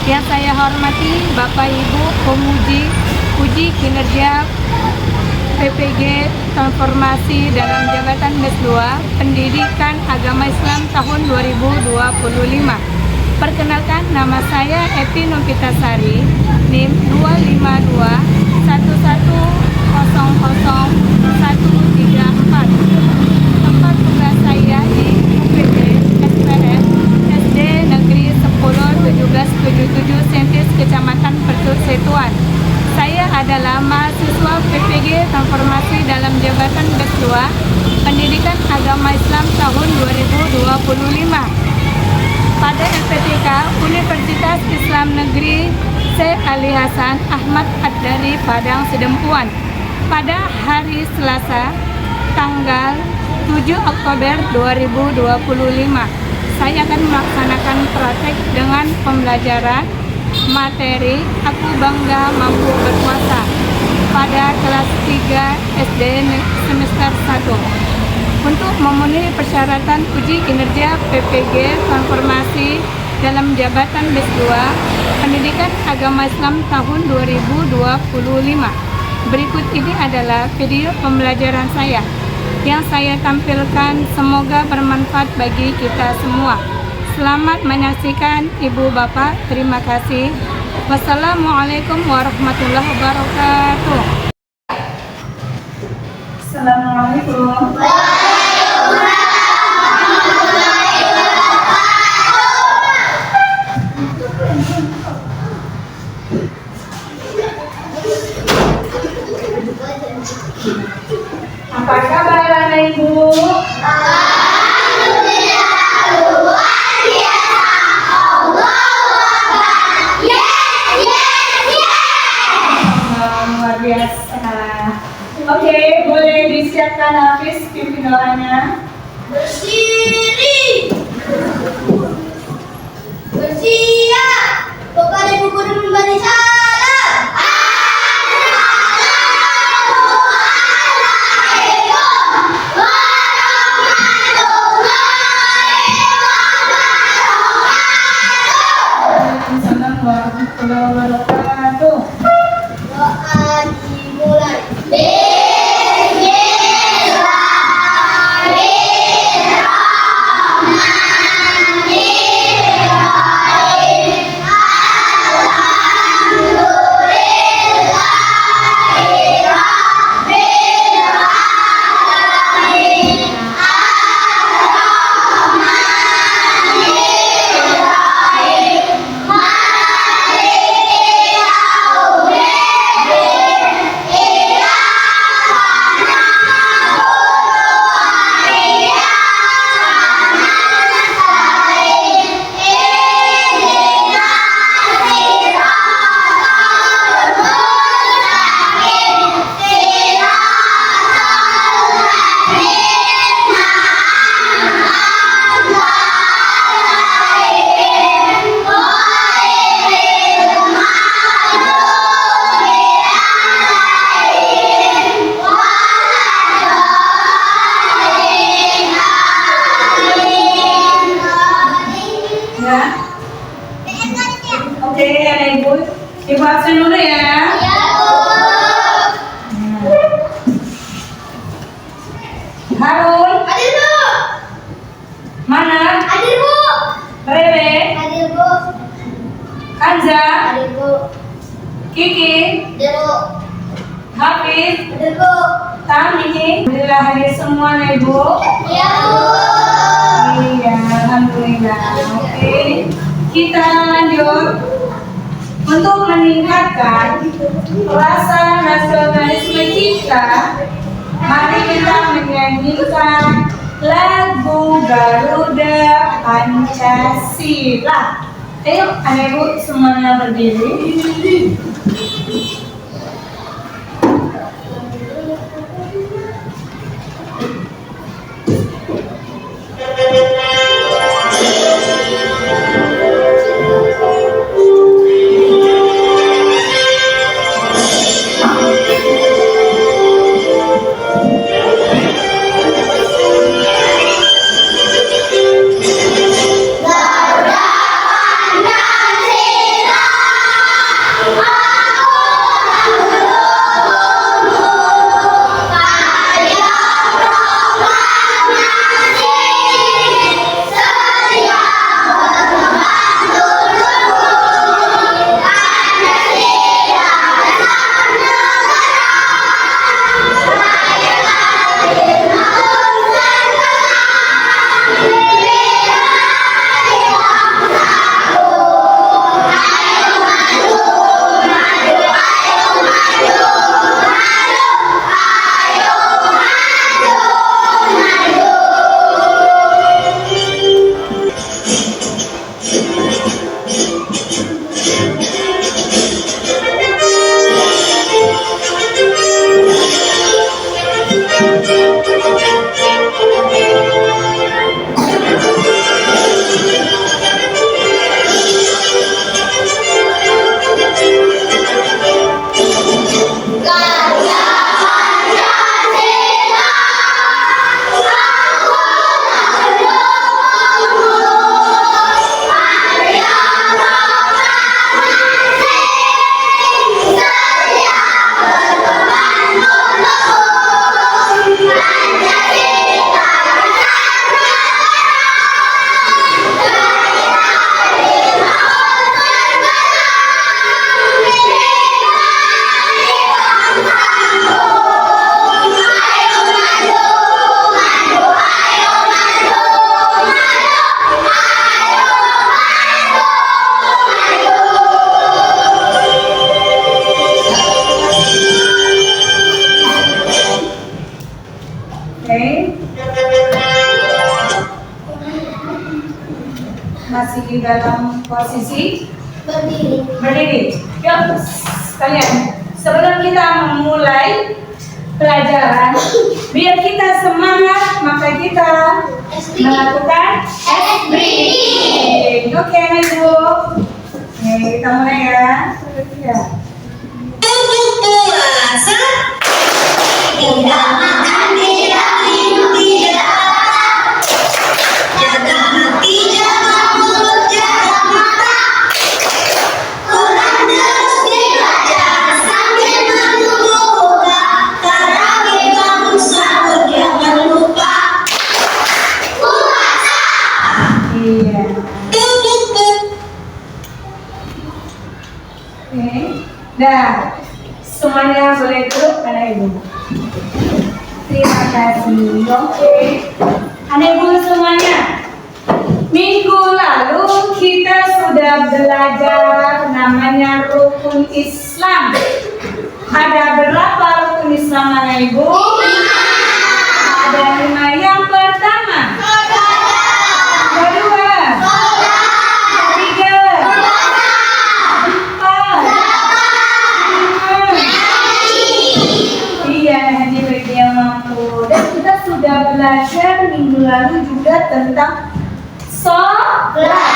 Yang saya hormati Bapak Ibu pemuji uji kinerja PPG Transformasi dalam Jabatan BES 2 Pendidikan Agama Islam tahun 2025. Perkenalkan, nama saya Epi Novitasari, NIM 25211000134. Tempat tugas saya di UPT SPN SD Negeri 10 1777 Sentis Kecamatan Persetuan. Saya adalah mahasiswa PPG Transformasi dalam Jabatan BES 2 Pendidikan Agama Islam tahun 2025 pada LPTK Universitas Islam Negeri Syekh Ali Hasan Ahmad Ad-Dari Padang Sidempuan pada hari Selasa tanggal 7 Oktober 2025. Saya akan melaksanakan praktek dengan pembelajaran materi Aku Bangga Mampu Berpuasa pada kelas 3 SD semester 1 untuk memenuhi persyaratan uji kinerja PPG Transformasi dalam Jabatan BES 2 Pendidikan Agama Islam tahun 2025. Berikut ini adalah video pembelajaran saya yang saya tampilkan, semoga bermanfaat bagi kita semua. Selamat menyaksikan Ibu Bapak, terima kasih. Wassalamualaikum warahmatullahi wabarakatuh. Assalamualaikum. Apa kabar anak Ibu? Luar biasa. Oke, boleh disiapkan Hafiz pimpin doanya. Berdiri, bersiap, kepada ibu guru memberi salam. Assalamualaikum warahmatullahi wabarakatuh. Doa dimulai. Oke, anak Ibu, Ibu absen dulu ya. Harun, Hadir Bu. Mana? Hadir Bu. Rere, Hadir Bu. Kanza, Hadir Bu. Kiki, Hadir Bu. Hafiz, Hadir Bu. Tami. Alhamdulillah hadir semua anak Ibu. Ya Bu. Iya, alhamdulillah. Oke, kita lanjut. Untuk meningkatkan rasa nasionalisme kita, mari kita menyanyikan lagu Garuda Pancasila. Ayo, anak Ibu semuanya berdiri. Garuda Pancasila. berdiri dalam posisi Berdiri. berdiri. Yuk, kalian. Sebelum kita memulai pelajaran, biar kita semangat, maka kita melakukan breathing. Oke, Ibu. Oke, kita mulai ya. Ya. Puasa. Tidak makan, tidak minum, tidak arak. Jaga hati, jaga mulut, jaga mata. Quran terus dibaca sambil menunggu buka. Tarawih bangun sahur jangan lupa. Puasa. Iya. Oke. Nah, semuanya boleh duduk, anak ibu. Terima kasih. Oke. Anak ibu semuanya. Minggu lalu kita sudah belajar namanya rukun Islam. Ada berapa rukun Islam, anak ibu? Ada 5. Yang pertama, kedua, ketiga, empat, lima. Iya, hanya bagi yang mampu. Dan kita sudah belajar minggu lalu juga tentang sholat.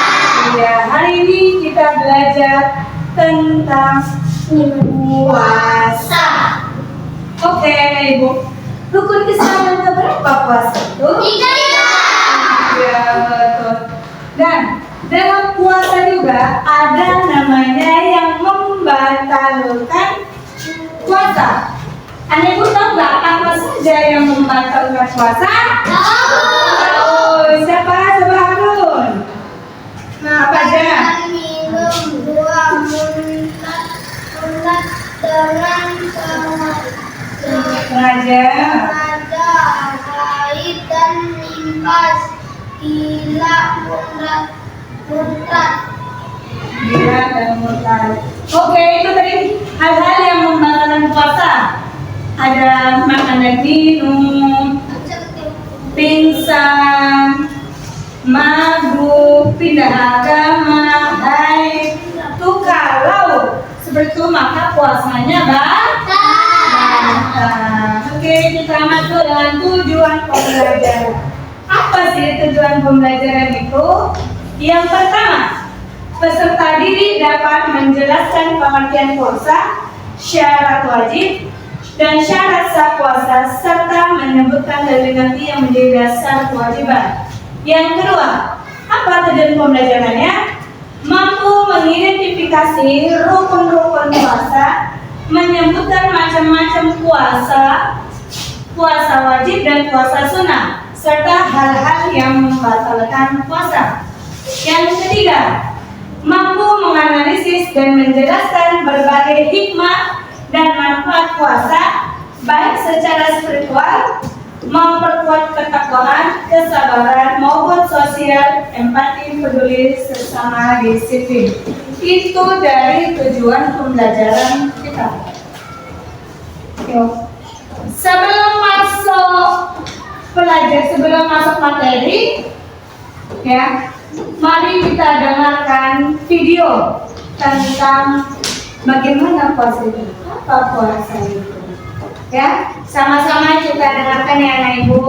Iya, hari ini kita belajar tentang puasa. Oke, Ibu. Rukun Islam yang keberapa puasa itu? Ya, betul. Dan dalam puasa juga ada namanya yang membatalkan puasa. Anda Ibu tahu nggak apa saja yang membatalkan puasa? Oh, siapa? Coba Harun. Nah, apa aja? Minum, buang, munat dengan Sengaja. sengaja, haid dan nimpas, gila, muntah. Gila dan murtad. Oke, itu tadi hal-hal yang membatalkan puasa. Ada makan dan minum, pingsan, mabuk, pindah agama, haid. Itu kalau seperti itu maka puasanya batal. Oke, kita masuk dengan tujuan pembelajaran. Apa sih tujuan pembelajaran itu? Yang pertama, peserta didik dapat menjelaskan pengertian puasa, syarat wajib, dan syarat sah puasa, serta menyebutkan dalil nanti yang menjadi dasar kewajiban. Yang kedua, apa tujuan pembelajarannya? Mampu mengidentifikasi rukun-rukun puasa, menyebutkan macam-macam puasa, puasa wajib dan puasa sunnah, serta hal-hal yang membatalkan puasa. Yang ketiga, mampu menganalisis dan menjelaskan berbagai hikmah dan manfaat puasa, baik secara spiritual, memperkuat ketakwaan, kesabaran, maupun sosial, empati, peduli, sesama, disiplin. Itu dari tujuan pembelajaran kita. Yuk. Sebelum masuk materi, ya, mari kita dengarkan video tentang bagaimana puasa itu. Apa puasa itu? Ya, sama-sama kita dengarkan ya, anak ibu.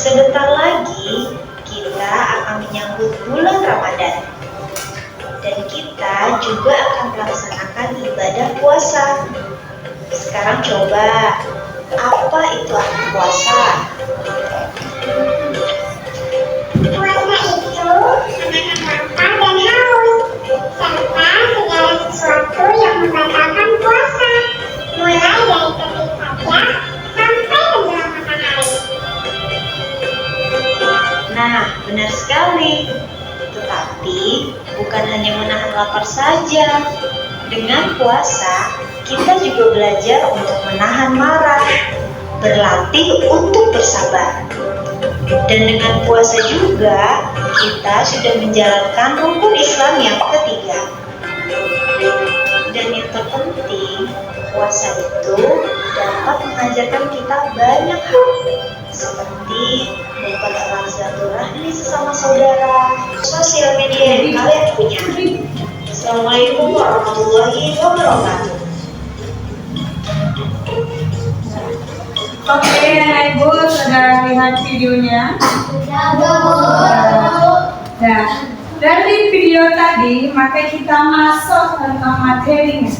Sebentar lagi kita akan menyambut bulan Ramadan dan kita juga akan melaksanakan ibadah puasa. Sekarang coba, apa itu arti puasa? hari. Tetapi bukan hanya menahan lapar saja. Dengan puasa, kita juga belajar untuk menahan marah, berlatih untuk bersabar. Dan dengan puasa juga, kita sudah menjalankan rukun Islam yang ketiga. Dan yang terpenting, puasa itu dapat mengajarkan kita banyak hal, seperti mempererat silaturahmi sesama saudara, sosial media yang kalian punya. Assalamualaikum warahmatullahi wabarakatuh. Oke, anak ibu sudah lihat videonya. Nah, dari video tadi maka kita masuk tentang materinya,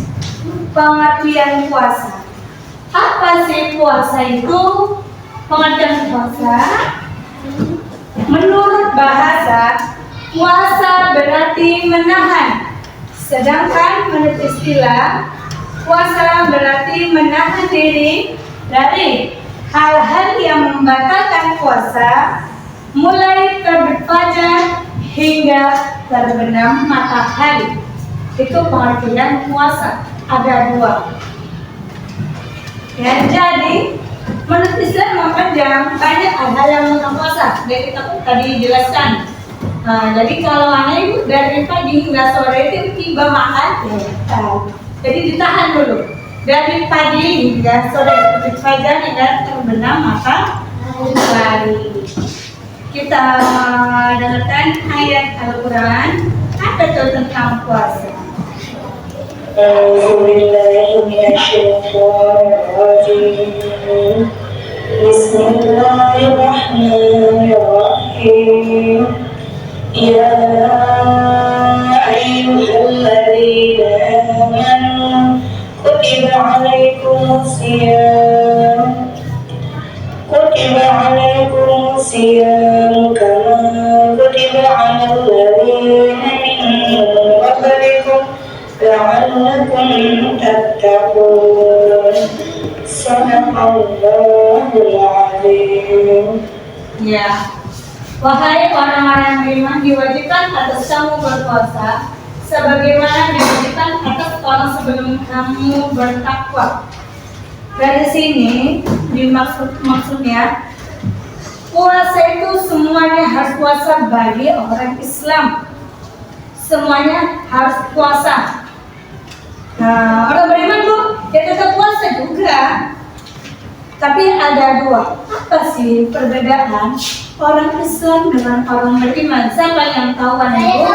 pengertian puasa. Apa sih puasa itu? Pengertian puasa, menurut bahasa, puasa berarti menahan. Sedangkan menurut istilah, puasa berarti menahan diri dari hal-hal yang membatalkan puasa, mulai terbit fajar hingga terbenam matahari. Itu pengertian puasa. Ada dua. Ya, jadi menurut Islam memperpanjang banyak hal yang tentang puasa. Jadi kita tadi jelaskan. Nah, jadi kalau anak ibu dari pagi hingga sore itu tiba makan, jadi ditahan dulu. Dari pagi hingga sore terbit fajar hingga terbenam matahari. Kita dengarkan ayat Al-Quran. Apa itu tentang puasa? Bismillahirrahmanirrahim. Ya ayyuhalladzina amanu kutiba alaikumusiyam kama kutiba alal ladzina min qablikum la'allakum tattaqun. Sadaqallahul azim. Ya. Wahai orang-orang yang beriman, diwajibkan atas kamu berpuasa sebagaimana diwajibkan atas orang sebelum kamu bertakwa. Dari sini maksudnya puasa itu semuanya harus puasa bagi orang Islam. Semuanya harus puasa. Nah, orang beriman tuh ya tetap puasa juga. Tapi ada dua. Apa sih perbedaan orang Islam dengan orang beriman? Siapa yang tahu anak ibu?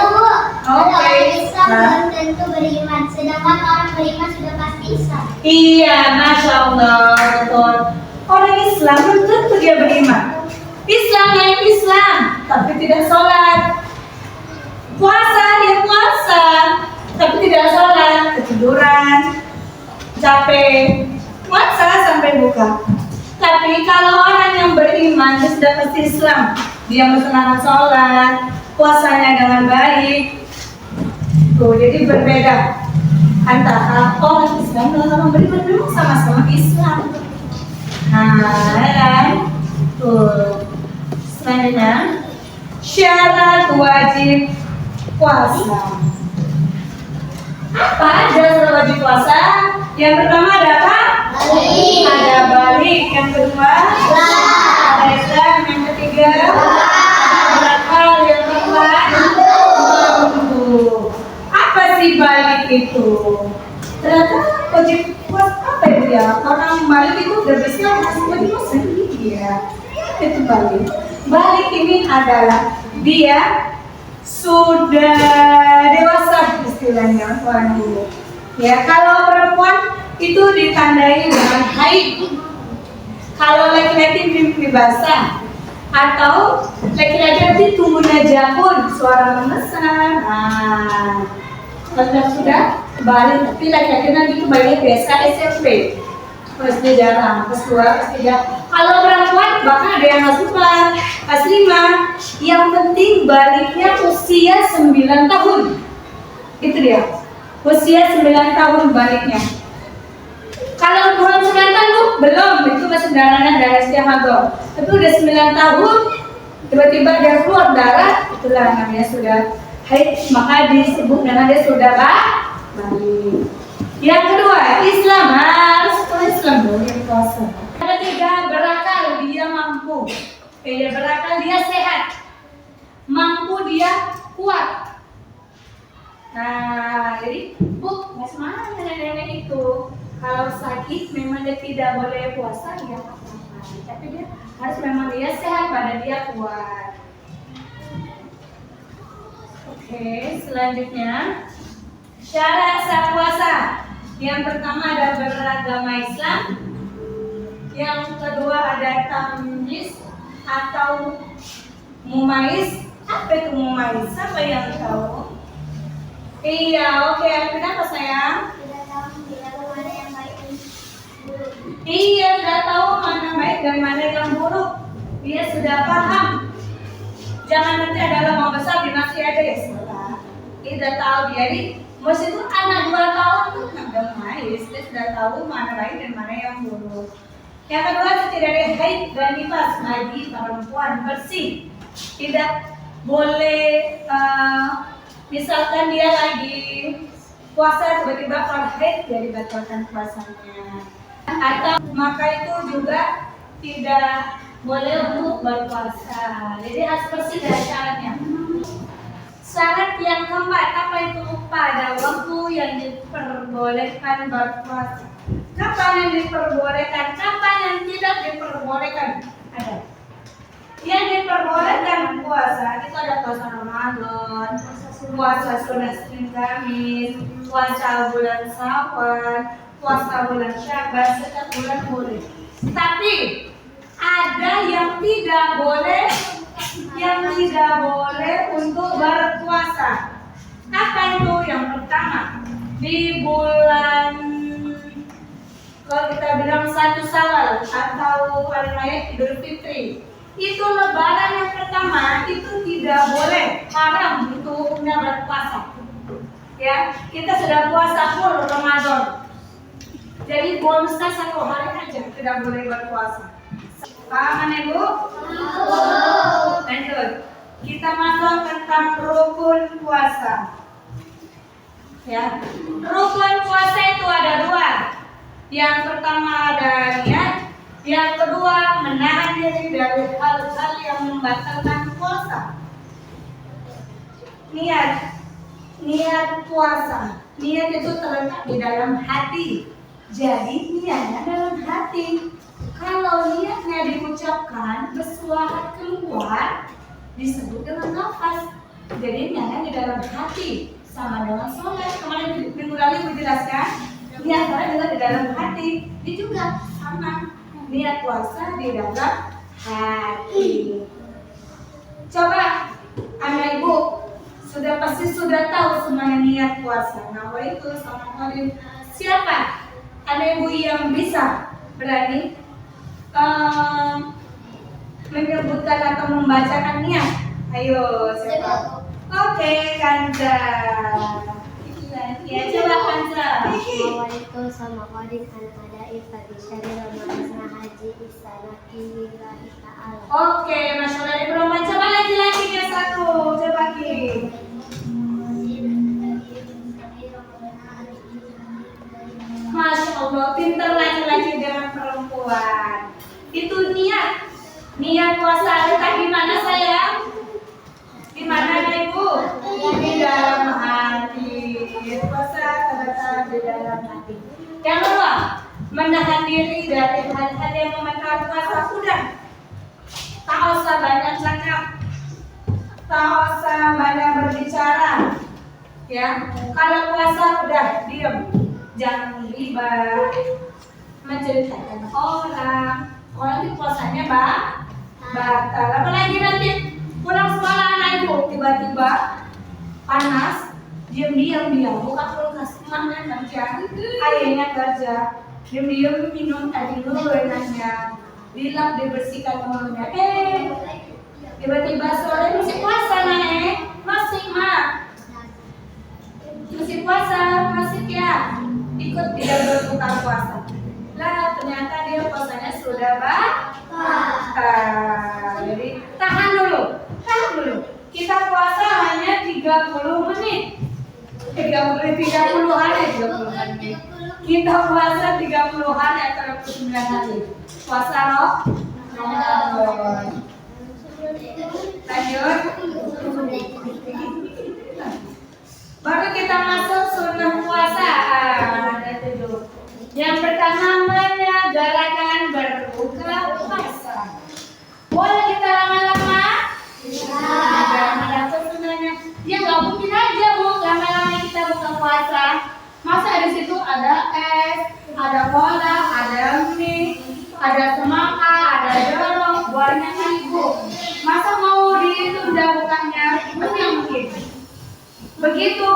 Orang Islam belum tentu beriman, sedangkan orang beriman sudah pasti Islam. Iya, Masya Allah, betul. Orang Islam belum tentu dia beriman. Islam lain Islam, tapi tidak sholat. Puasa dia puasa, tapi tidak sholat, ketiduran, capek. Puasa sampai buka. Tapi kalau orang yang beriman dia sudah pasti Islam, dia melaksanakan sholat, puasanya dengan baik. Tuh, jadi berbeda antara orang Islam dan orang beriman, memang sama-sama Islam. Nah, kan? Tuh. Selanjutnya, syarat wajib puasa. Apa aja syarat wajib puasa? Yang pertama ada apa? Balik. Ada balik. Yang kedua, ada Islam. Yang ketiga, ada akal. Yang keempat, mampu. Apa sih balik itu? Ternyata wajib puasa apa ya? Orang balik itu udah bisa masuk lagi masa iya. Itu balik. Balik ini adalah dia sudah dewasa istilahnya orang dulu. Ya, kalau perempuan itu ditandai dengan haid. Kalau laki-laki mimpi basah atau laki-laki nanti tubuhnya jabun, suara memesan. Kalau sudah balik, tapi laki-laki nanti kembali biasa SMP. Kelas jarang, kelas 2, kelas 3. Kalau perempuan bahkan ada yang kelas 4, kelas 5. Yang penting baliknya usia 9 tahun. Itu dia. Usia 9 tahun baliknya. Kalau kurang 9 tahun belum, itu masih darahnya darah istihadah. Tapi udah 9 tahun tiba-tiba dia keluar darah, itulah namanya sudah haid, maka disebut dengan dia sudah balik. Yang kedua, Islam harus Islam boleh puasa. Yang ketiga, berakal, dia mampu. Dia berakal, dia sehat, mampu, dia kuat. Nah, jadi nggak semangat nenek-nenek itu. Kalau sakit memang dia tidak boleh puasa, dia apa-apa. Tapi dia harus memang dia sehat, pada dia kuat. Oke, selanjutnya syarat sah puasa. Yang pertama ada beragama Islam. Yang kedua ada tamyiz atau mumaiz. Apa itu mumaiz? Siapa yang tahu? Iya, oke. Kenapa sayang? Tidak tahu mana yang baik dan buruk. Iya, sudah tahu mana baik dan mana yang buruk. Dia sudah paham. Jangan nanti ada lama besar dinasti aja ya sekolah. Dia sudah tahu dia di masih itu anak 2 tahun tuh nggak mais. Dia sudah tahu mana baik dan mana yang buruk. Yang kedua, tidak ada haid dan nifas bagi perempuan bersih. Tidak boleh misalkan dia lagi puasa tiba-tiba kalau haid dia dibatalkan puasanya. Atau maka itu juga tidak boleh untuk berpuasa. Jadi harus bersih dari syaratnya. Syarat yang keempat, apa itu? Pada waktu yang diperbolehkan berpuasa. Kapan yang diperbolehkan? Kapan yang tidak diperbolehkan? Ada. Yang diperbolehkan puasa itu ada puasa Ramadan, puasa sunat Senin Kamis, puasa bulan Syawal, puasa bulan Syaban, setiap bulan boleh. Tapi ada yang tidak boleh, untuk berpuasa. Apa itu? Yang pertama, di bulan, kalau kita bilang 1 Syawal atau hari raya Idul Fitri, itu lebaran yang pertama itu tidak boleh, haram untuk berpuasa. Ya, kita sudah puasa full Ramadan. Jadi bonusnya 1 hari aja tidak boleh berpuasa. Paham Ibu? Lanjut. Kita masuk tentang rukun puasa. Ya, rukun puasa itu ada 2. Yang pertama ada niat, yang kedua menahan diri dari hal-hal yang membatalkan puasa. Niat puasa. Niat itu terletak di dalam hati. Jadi niatnya dalam hati. Kalau niatnya diucapkan, bersuara keluar, disebut dengan nafas. Jadi niatnya di dalam hati, sama dengan sholat. Kemarin minggu lalu dijelaskan, niatnya juga di dalam hati. Ini juga sama, niat puasa di dalam hati. Coba, anak ibu pasti sudah tahu semuanya niat puasa. Nah, itu sama kalian. Siapa anak ibu yang bisa berani menyebutkan atau membacakan niat? Ayo, siapa? Oke, Kanza. Ya, coba Kanza. Assalamualaikum sama qadim ada ifadi syari Ramadan haji isanati lillahi ta'ala. Oke, Masya Allah. Ibrahim, coba lagi-laginya 1. Coba Ki. Masya Allah, pintar laki-laki dengan perempuan. Itu niat puasa letak di mana sayang? Di mana Ibu? Di dalam hati. Puasa terletak di dalam hati. Yang kedua, menahan diri dari hal-hal yang membatalkan puasa. Udah, tak usah banyak cakap, tak usah banyak berbicara. Ya, kalau puasa udah diam, jangan ribet, menceritakan orang di puasanya batal. Apalagi nanti pulang sekolah anak ibu tiba-tiba panas, diam-diam dia buka kulkas, mana nanti ayahnya kerja, diam-diam minum tadi dulu enaknya, dilap dibersihkan mulutnya. Tiba-tiba sore masih puasa masih puasa, masih ya ikut dia berbuka puasa. Lah ternyata dia puasanya sudah batal. Jadi tahan dulu. 30 menit. 30 hari. Kita puasa 30 hari atau 29 hari. Puasa Ramadan. Lanjut. Baru kita masuk sunnah puasa. Ada 7. Yang pertama menyegerakan berbuka puasa. Boleh kita lama-lama? Ada sunnahnya. Ya nggak mungkin aja Bu, lama-lama kita buka puasa. Masa di situ ada es, ada cola, ada mie, ada semangka, ada jeruk, banyak kan Ibu. Masa mau ditunda bukanya? Mana mungkin? Begitu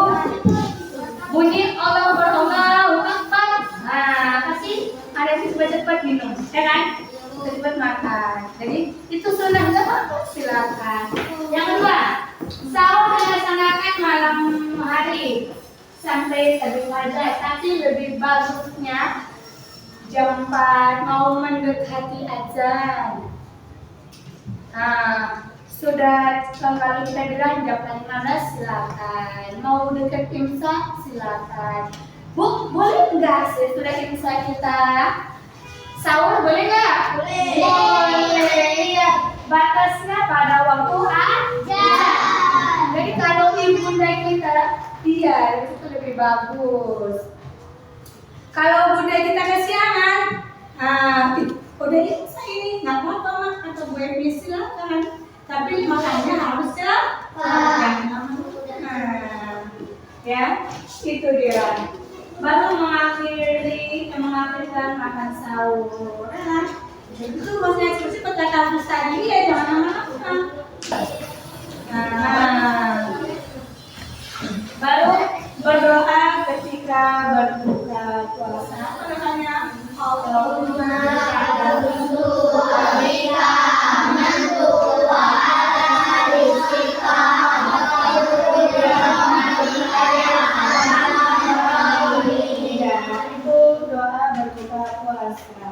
bunyi Allah Allahu Akbar. Nah, pasti ada yang cepat-cepat minum, ya kan? Cepat makan. Jadi itu sunnah apa? Silakan. Yang kedua, sahur dilaksanakan malam hari sampai terbit fajar, tapi lebih bagusnya jam 4 mau mendekati azan. Nah, sudah kalau kita bilang jam 15 silakan. Mau dekat imsak silakan. Bu, boleh nggak sih sudah imsak kita sahur boleh nggak? Boleh. Iya. Batasnya pada waktu aja. Jadi kalau ibunda kita, iya itu lebih bagus. Kalau bunda kita kesiangan, udah imsak ini nggak apa-apa mah atau Bu Evi silakan. Tapi makannya harus cepat. Ya, itu dia. Baru mengakhirkan makan sahur. Itu maksudnya cepat kata tadi ya, jangan lama-lama. Baru berdoa ketika berbuka puasa. Apa namanya? Allahumma a'udzu bika amantu wa ala rizqika wa itu doa berbuka puasa.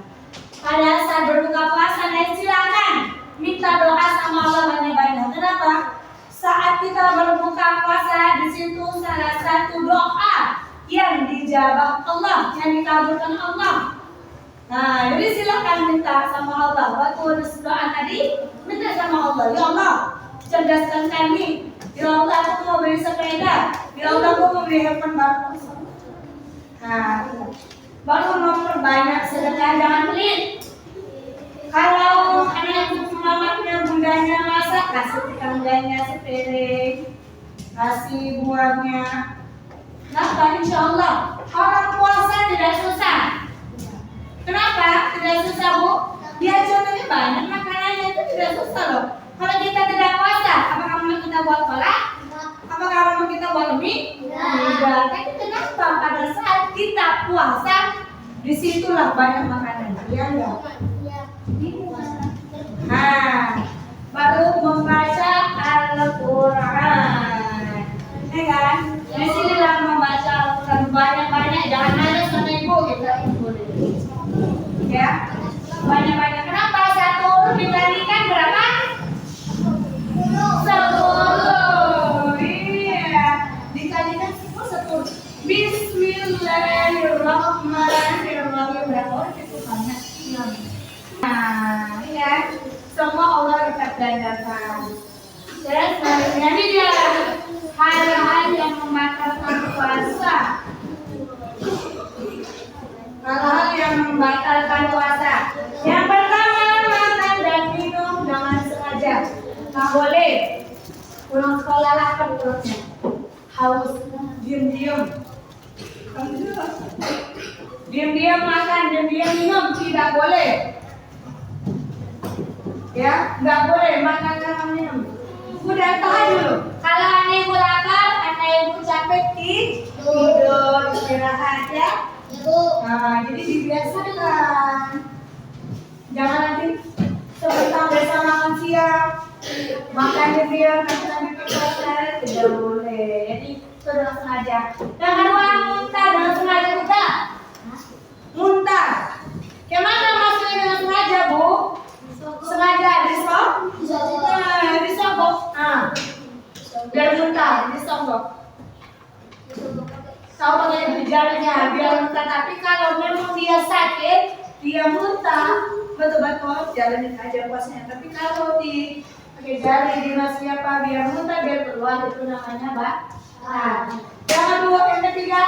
Pada saat berbuka puasa, silakan minta doa sama Allah banyak-banyak. Kenapa? Saat kita berbuka puasa, di situ salah satu doa yang dijawab Allah, yang dikabulkan Allah. Nah, jadi silakan minta sama Allah. Waktu doa tadi, minta sama Allah. Ya Allah, cerdaskan kami. Ya Allah, aku mau beli sepeda. Ya Allah, aku mau beli handphone baru. Nah, baru memperbanyak sedekah, jangan pelit. Kalau anak mamaknya bundanya masak, kasih tetangganya sepiring, kasih buahnya. Kenapa? Insya Allah orang puasa tidak susah. Kenapa? Tidak susah Bu? Dia contohnya banyak makanannya itu tidak susah loh. Kalau kita tidak puasa, apakah mau kita buat kolak? Apakah mau kita buat mie? Tidak. Tapi kenapa pada saat kita puasa, disitulah banyak makanan. Iya enggak? Nah, baru membaca Al-Quran, ya kan? Di sinilah membaca Al-Quran banyak-banyak, jangan ada sama ibu kita boleh, ya banyak-banyak. Kenapa? Satu dibandingkan berapa? 10. Iya, dikalikan 10. Bismillahirrahmanirrahim. Berapa orang itu banyak? Nah, ya. Semua Allah kita gandakan. Terus ini dia hal-hal yang membatalkan puasa. Hal-hal yang membatalkan puasa. Yang pertama, makan dan minum dengan sengaja. Nggak boleh. Pulang sekolah lapar perutnya, haus, diam-diam. Diam-diam makan, diam-diam minum, tidak boleh. Ya, nggak boleh makan sama minum. Udah tahan dulu. Kalau anak ibu lapar, anak ibu capek tidur, istirahat ya. Nah, jadi dibiasakan. Jangan nanti sebentar desa makan siang, makan diam, nanti puasa, tidak boleh. Jadi itu dengan sengaja. Yang kedua, muntah dengan sengaja juga. Muntah. Gimana maksudnya dengan sengaja Bu? Sengaja disogok. Biar muntah, ini sombong. Tahu pakai gejalanya biar muntah, tapi kalau memang dia sakit, dia muntah, betul-betul jalanin aja puasanya. Tapi kalau di pakai jari di siapa biar muntah biar keluar, itu namanya batal. Yang kedua, yang ketiga,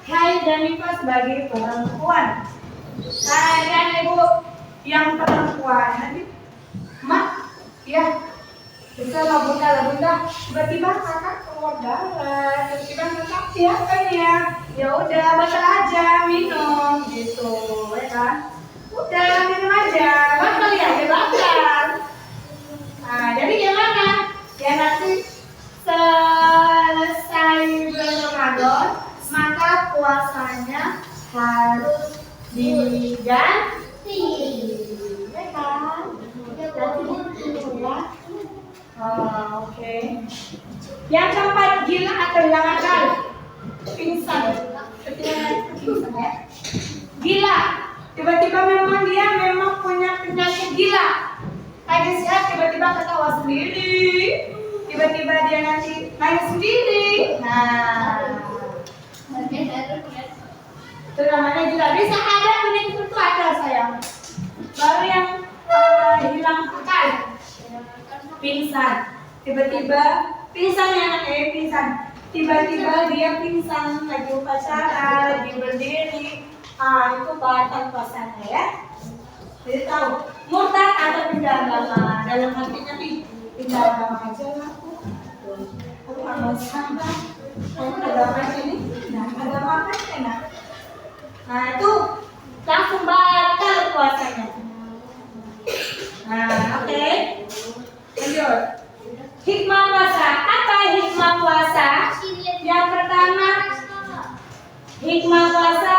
haid dan nifas bagi perempuan. Nah, ibu yang perempuan nanti, mak, ya bisa lah bunda, tiba-tiba kakak keluar darah, tiba-tiba kakak siapa ya? Ya udah batal aja minum gitu, ya kan? Udah minum aja, batal ya, batal. Nah, jadi gimana? Ya nanti selesai bulan Ramadan, maka puasanya harus diganti, ya kan? Ya. Oh, oke. Yang keempat, gila atau hilang akal, pingsan. Pingsan ya. Gila, tiba-tiba memang dia punya penyakit gila. Ada siap tiba-tiba ketawa sendiri, tiba-tiba dia nanti nangis sendiri. Nah, itu namanya gila. Bisa ada penyakit itu ada sayang. Baru yang hilang akal, pingsan. Tiba-tiba pingsan ya pingsan. Tiba-tiba dia pingsan lagi upacara, lagi berdiri. Itu batal puasanya ya. Jadi tahu murtad atau pindah agama, dalam artinya pindah agama aja lah. Aku nggak sama. Aku agama ini, nah agama apa enak. Nah itu langsung batal puasanya. Nah oke. Lanjut. Hikmah puasa. Apa hikmah puasa? Yang pertama, hikmah puasa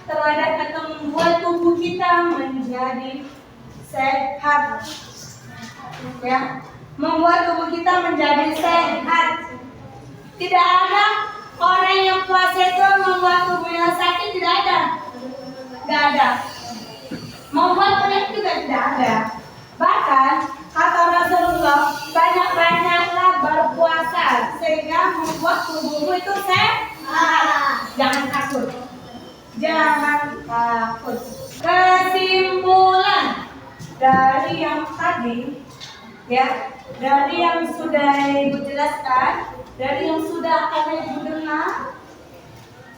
terhadap atau membuat tubuh kita menjadi sehat, ya, membuat tubuh kita menjadi sehat. Tidak ada orang yang puasa itu membuat tubuhnya sakit, tidak ada, tidak ada. Membuat penyakit juga tidak ada. Bahkan kata Rasulullah, banyak-banyaklah berpuasa sehingga membuat tubuhmu itu sehat. Jangan takut. Jangan takut. Kesimpulan dari yang tadi, ya, dari yang sudah Ibu jelaskan, dari yang sudah Ibu dengar,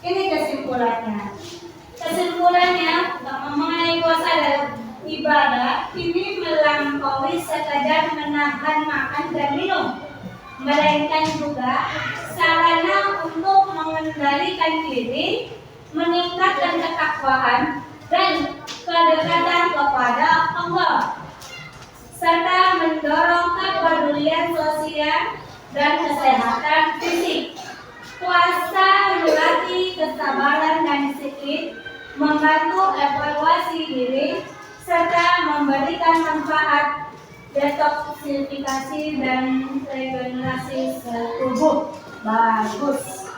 ini kesimpulannya. Kesimpulannya mengenai puasa adalah ibadah ini melampaui sekadar menahan makan dan minum, melainkan juga sarana untuk mengendalikan diri, meningkatkan ketakwaan dan kedekatan kepada Allah, serta mendorong kepedulian sosial dan kesehatan fisik. Puasa melatih kesabaran dan disiplin, membantu evaluasi diri, serta memberikan manfaat detoksifikasi dan regenerasi tubuh. Bagus.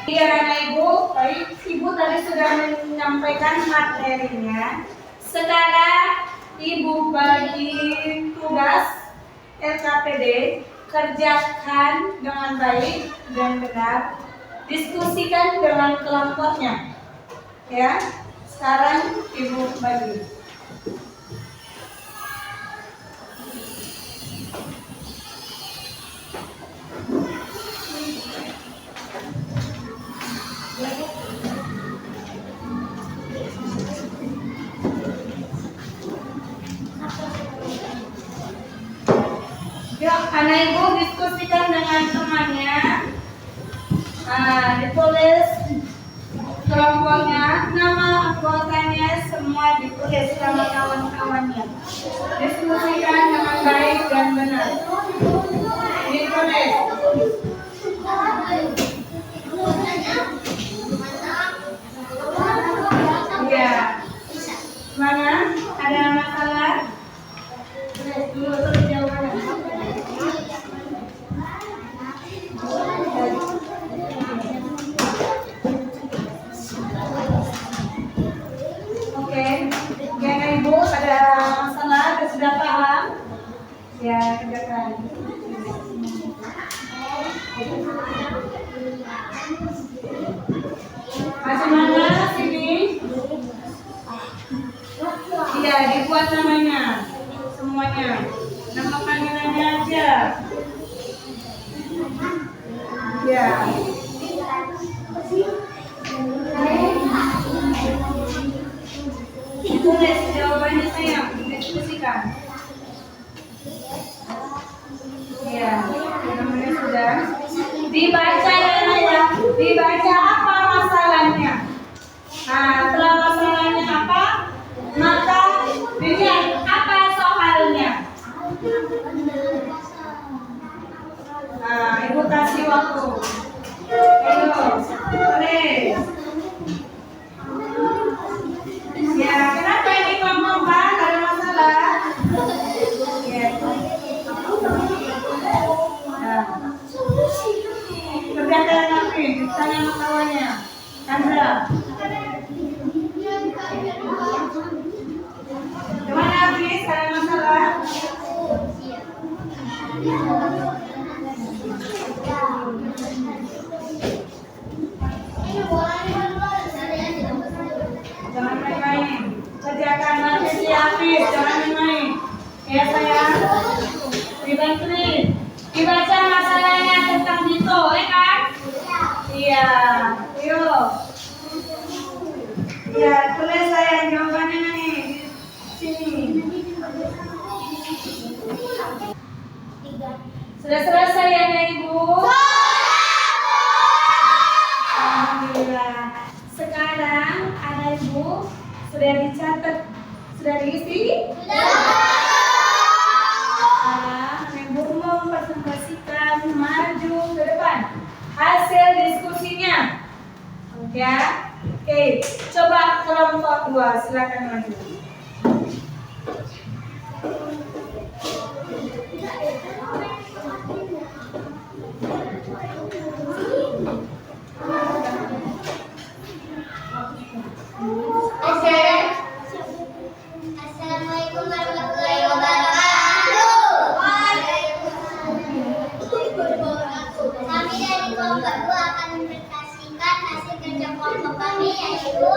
Ya Ibu, baik, Ibu tadi sudah menyampaikan materinya. Sekarang Ibu bagi tugas LKPD, kerjakan dengan baik dan benar, diskusikan dengan kelompoknya. Ya, sekarang Ibu bagi. Ya, anak Ibu diskusikan dengan temannya. Ditulis kelompoknya, nama anggotanya semua ditulis sama kawan-kawannya. Diskusikan dengan baik dan benar. Ditulis. Ya. Mana? Ada masalah? Tulis dulu terus jawabannya. Oke, gimana Ibu? Ada masalah? Sudah paham? Ya, kerjakan. Macam mana sini? Iya, dibuat namanya semuanya. Nama panggilannya aja. Ya. Tulis jawabannya sayang, diskusikan. Ya, namanya sudah dibaca ya Naya. Dibaca apa masalahnya? Nah, setelah masalahnya apa, maka dilihat apa soalnya. Nah, ibu kasih waktu. Ayo, tulis. Ya, kenapa ini ngomong Pak? Ada masalah? Ya. Nah. Kerjakan nanti, tanya sama kawannya. Chandra. Gimana Abis? Ada masalah? Jangan main-main. Kerjakan nanti si Hafiz, jangan main-main. Ya sayang. Dibantuin. Dibaca masalahnya tentang Dito, kan? Iya. Yuk. Ya, tulis sayang jawabannya nih. Sini. Sudah selesai ya Ibu? Alhamdulillah. Sekarang ada Ibu sudah dicatat, sudah diisi? Sudah. Ibu mau presentasikan maju ke depan hasil diskusinya. Ya. Oke, coba kelompok 2 silakan maju. Assalamualaikum warahmatullahi wabarakatuh. Kami dari kelompok 2 akan mempresentasikan hasil kerja kelompok kami, yaitu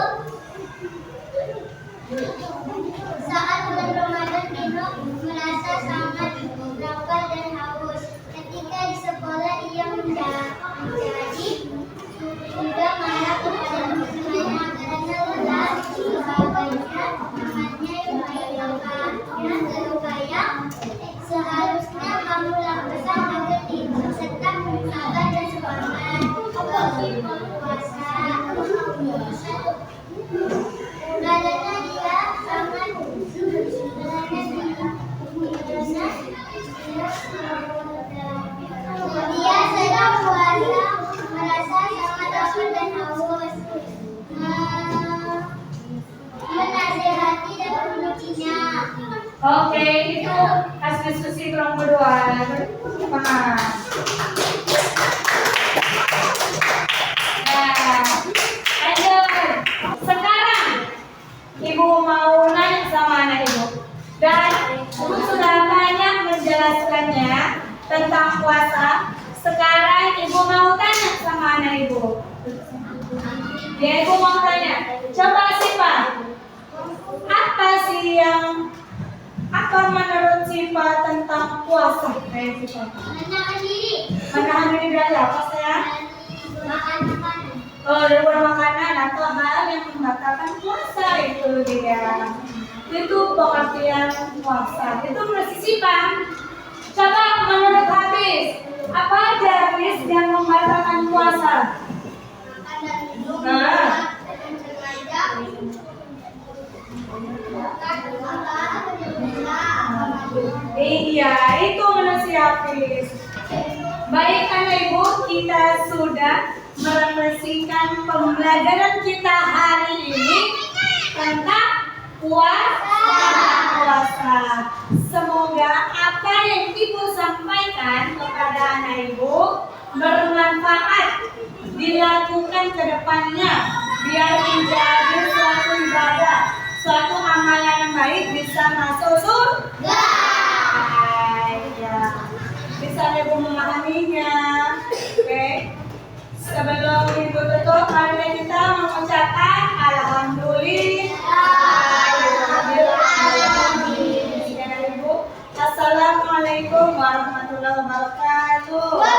saat bulan Ramadan Dino merasa sangat lapar dan haus. Ketika di sekolah ia menjadi sudah marah kepada teman-temannya karena lelah sebagainya makannya yang terupaya. Seharusnya kamu lakukan agar tetap sabar dan semangat puasa. Karena dia sangat dia sedang puasa, merasa sangat lapar dan haus. Menasehati dan memujinya. Oke, itu hasil diskusi kelompok 2. Paham? Nah, lanjut. Sekarang Ibu mau nanya sama anak Ibu. Dan Ibu sudah banyak menjelaskannya tentang puasa. Sekarang Ibu mau tanya sama anak Ibu. Ya, Ibu mau tanya. Coba Sipa, apa menurut Sipa tentang puasa? Sipa. Menahan diri. Menahan diri dari apa sayang? Makan makanan. Oh, dari makanan atau hal yang membatalkan puasa itu dia. Itu pengertian puasa. Itu menurut Sipa. Coba menurut Hafiz, apa aja Hafiz yang membatalkan puasa? Nah. Iya, itu menurut si Hafiz. Baik anak Ibu, kita sudah merefleksikan pembelajaran kita hari ini tentang puasa. Semoga apa yang Ibu sampaikan kepada anak Ibu bermanfaat dilakukan ke depannya biar menjadi suatu ibadah, suatu amalan yang baik bisa masuk surga. Ya, bisa Ibu memahaminya. Oke. Sebentar. warahmatullahi wabarakatuh.